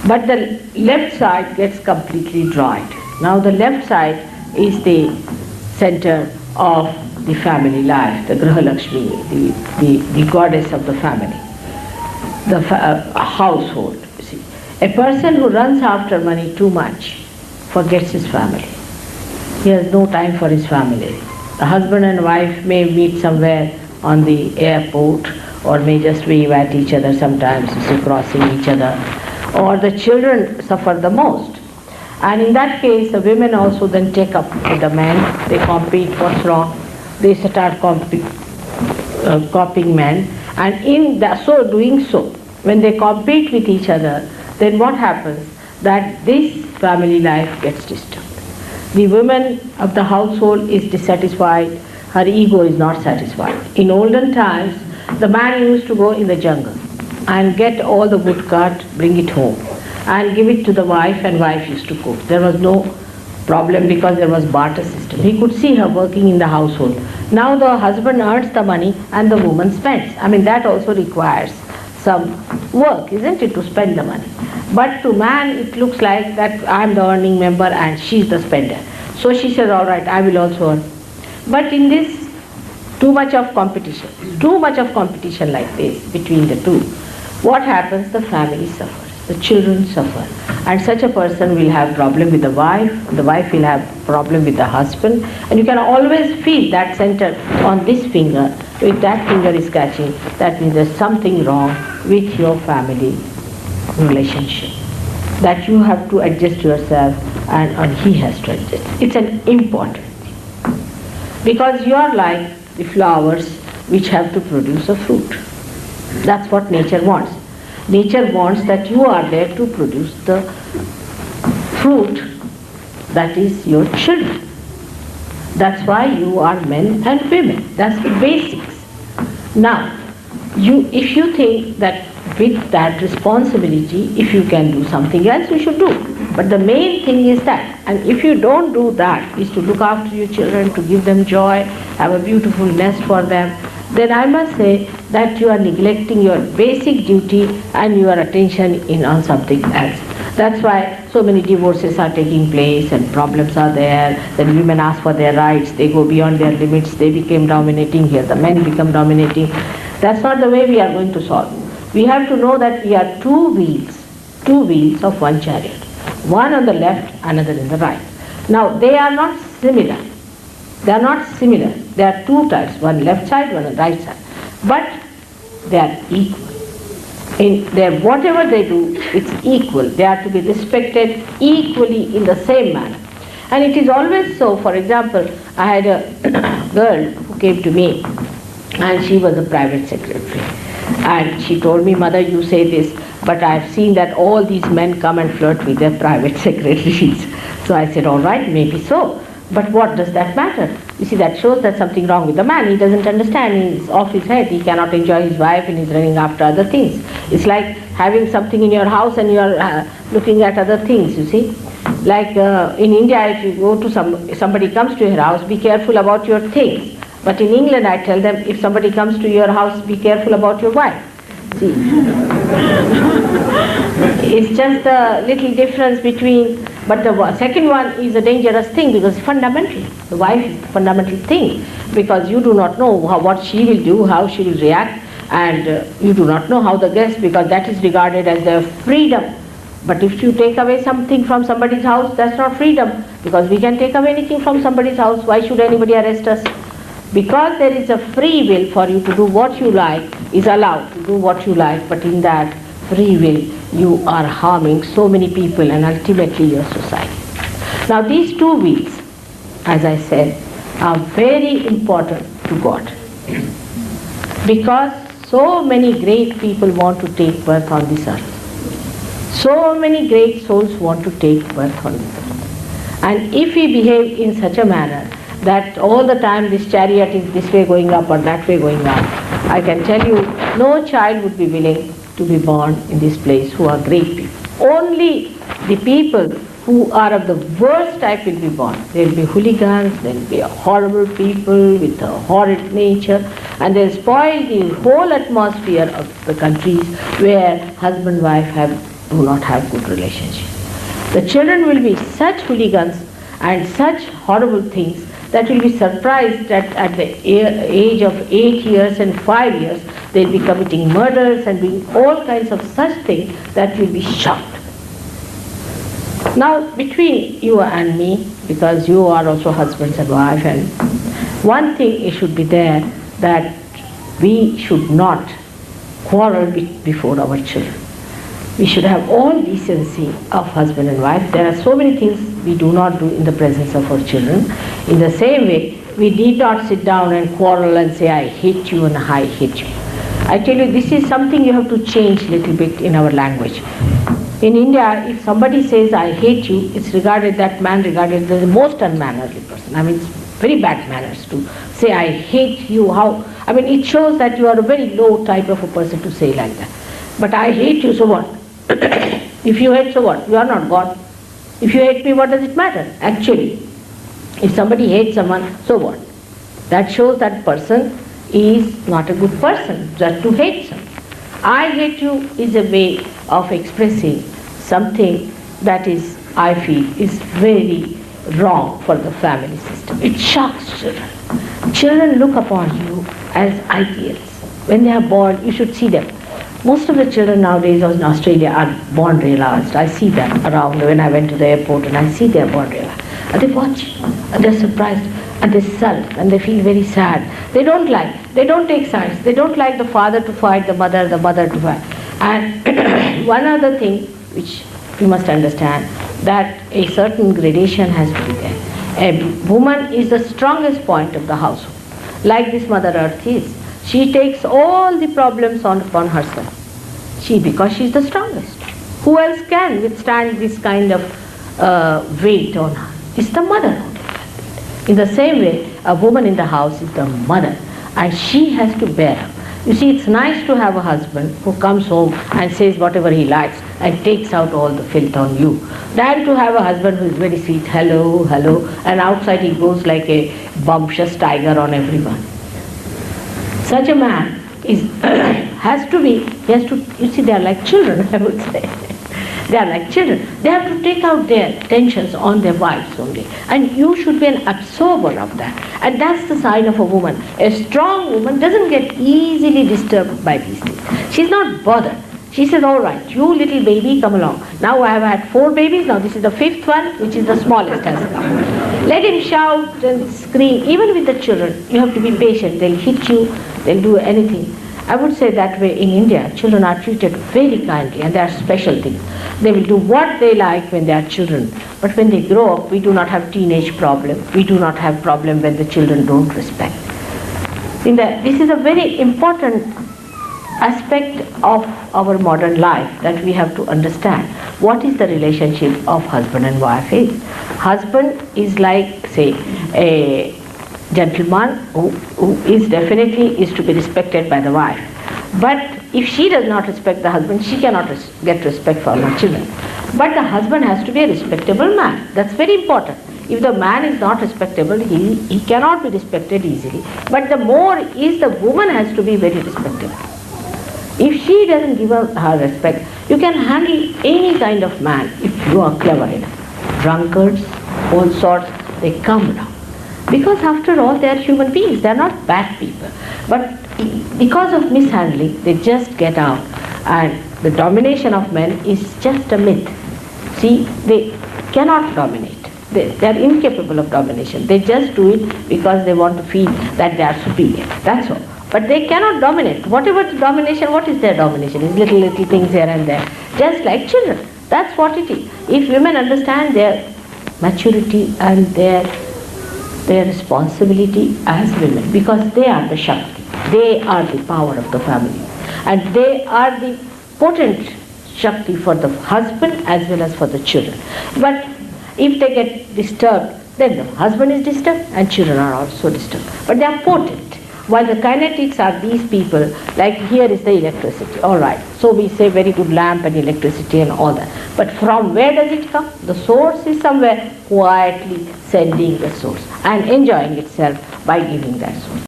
but the left side gets completely dried. Now the left side is the center of the family life, the Graha Lakshmi, the goddess of the family, the household. You see, a person who runs after money too much forgets his family. He has no time for his family. The husband and wife may meet somewhere on the airport, or may just wave at each other sometimes, you see, crossing each other, or the children suffer the most. And in that case, the women also then take up with the men. They compete, what's wrong? They start copying men, and in doing so, when they compete with each other, then what happens? That this family life gets disturbed. The woman of the household is dissatisfied, her ego is not satisfied. In olden times, the man used to go in the jungle and get all the wood cut, bring it home, and give it to the wife, and wife used to cook. There was no problem because there was barter system. He could see her working in the household. Now the husband earns the money and the woman spends. I mean, that also requires some work, isn't it, to spend the money. But to man it looks like that I'm the earning member and she's the spender. So she says, all right, I will also earn. But in this too much of competition like this between the two, what happens? The family suffers, the children suffer, and such a person will have problem with the wife will have problem with the husband, and you can always feel that center on this finger. If that finger is catching, that means there's something wrong with your family relationship, that you have to adjust yourself, and he has to adjust. It's an important thing, because you are like the flowers which have to produce a fruit. That's what nature wants. Nature wants that you are there to produce the fruit, that is your children. That's why you are men and women. That's the basics. Now, if you think that with that responsibility, if you can do something else, you should do. But the main thing is that, and if you don't do that, is to look after your children, to give them joy, have a beautiful nest for them, then I must say that you are neglecting your basic duty and your attention on something else. That's why so many divorces are taking place and problems are there. Then women ask for their rights, they go beyond their limits, they become dominating here, the men become dominating. That's not the way we are going to solve. We have to know that we are two wheels of one chariot. One on the left, another in the right. Now they are not similar. They are two types, one left side, one on the right side. But they are equal. Whatever they do, it's equal. They are to be respected equally in the same manner. And it is always so. For example, I had a girl who came to me, and she was a private secretary. And she told me, Mother, you say this, but I've seen that all these men come and flirt with their private secretaries. So I said, all right, maybe so. But what does that matter? You see, that shows that something wrong with the man. He doesn't understand. He's off his head. He cannot enjoy his wife and he's running after other things. It's like having something in your house and you're looking at other things, you see. Like in India, if you go to somebody comes to your house, be careful about your things. But in England, I tell them, if somebody comes to your house, be careful about your wife. See, it's just a little difference between, but the second one is a dangerous thing because fundamentally, the wife is the fundamental thing, because you do not know what she will do, how she will react, and you do not know how the guest, because that is regarded as their freedom. But if you take away something from somebody's house, that's not freedom, because we can take away anything from somebody's house. Why should anybody arrest us? Because there is a free will for you to do what you like, is allowed to do what you like, but in that free will you are harming so many people and ultimately your society. Now these two wheels, as I said, are very important to God, because so many great people want to take birth on this earth. So many great souls want to take birth on this earth. And if we behave in such a manner that all the time this chariot is this way going up or that way going up, I can tell you, no child would be willing to be born in this place who are great people. Only the people who are of the worst type will be born. There will be hooligans, there will be horrible people with a horrid nature, and they will spoil the whole atmosphere of the countries where husband and wife have do not have good relationship. The children will be such hooligans and such horrible things that will be surprised that at the age of 8 years and 5 years they'll be committing murders and doing all kinds of such things that will be shocked. Now between you and me, because you are also husbands and wife, and one thing it should be there, that we should not quarrel before our children. We should have all decency of husband and wife. There are so many things we do not do in the presence of our children. In the same way, we need not sit down and quarrel and say, I hate you and I hate you. I tell you, this is something you have to change a little bit in our language. In India, if somebody says, I hate you, it's regarded, that man regarded as the most unmannerly person. I mean, it's very bad manners to say, I hate you. How? I mean, it shows that you are a very low type of a person to say like that. But I hate you, so what? If you hate, so what? You are not God. If you hate me, what does it matter? Actually, if somebody hates someone, so what? That shows that person is not a good person, just to hate someone. I hate you is a way of expressing something that is, I feel, is very wrong for the family system. It shocks children. Children look upon you as ideals. When they are born, you should see them. Most of the children nowadays in Australia are born realized. I see them around when I went to the airport, and I see they are born realized. And they watch, and they are surprised, and they sulk, and they feel very sad. They don't take sides. They don't like the father to fight the mother to fight. And one other thing which you must understand, that a certain gradation has to be there. A woman is the strongest point of the household, like this Mother Earth is. She takes all the problems upon herself. Because she is the strongest. Who else can withstand this kind of weight on her? It's the mother. In the same way, a woman in the house is the mother, and she has to bear up. You see, it's nice to have a husband who comes home and says whatever he likes and takes out all the filth on you, than to have a husband who is very sweet, hello, hello, and outside he goes like a bumptious tiger on everyone. Such a man has to, you see, they are like children, I would say. They are like children. They have to take out their tensions on their wives only. And you should be an absorber of that. And that's the sign of a woman. A strong woman doesn't get easily disturbed by these things. She's not bothered. She says, all right, you little baby, come along. Now I have had 4 babies. Now this is the 5th one, which is the smallest has come. Let him shout and scream. Even with the children, you have to be patient. They'll hit you. They'll do anything. I would say that way in India, children are treated very kindly, and there are special things. They will do what they like when they are children. But when they grow up, we do not have teenage problem. We do not have problem when the children don't respect. This is a very important aspect of our modern life that we have to understand. What is the relationship of husband and wife is? Husband is like, say, a gentleman who is definitely to be respected by the wife. But if she does not respect the husband, she cannot get respect for her children. But the husband has to be a respectable man. That's very important. If the man is not respectable, he cannot be respected easily. But the more is the woman has to be very respectable. If she doesn't give her respect, you can handle any kind of man if you are clever enough. Drunkards, all sorts, they come down. Because after all, they are human beings, they are not bad people. But because of mishandling, they just get out. And the domination of men is just a myth. See, they cannot dominate. They are incapable of domination. They just do it because they want to feel that they are superior. That's all. But they cannot dominate. Whatever the domination, what is their domination? It's little things here and there. Just like children. That's what it is. If women understand their maturity and their responsibility as women, because they are the Shakti, they are the power of the family, and they are the potent Shakti for the husband as well as for the children. But if they get disturbed, then the husband is disturbed and children are also disturbed. But they are potent. While the kinetics are these people, like here is the electricity, all right. So we say very good lamp and electricity and all that. But from where does it come? The source is somewhere quietly sending the source and enjoying itself by giving that source.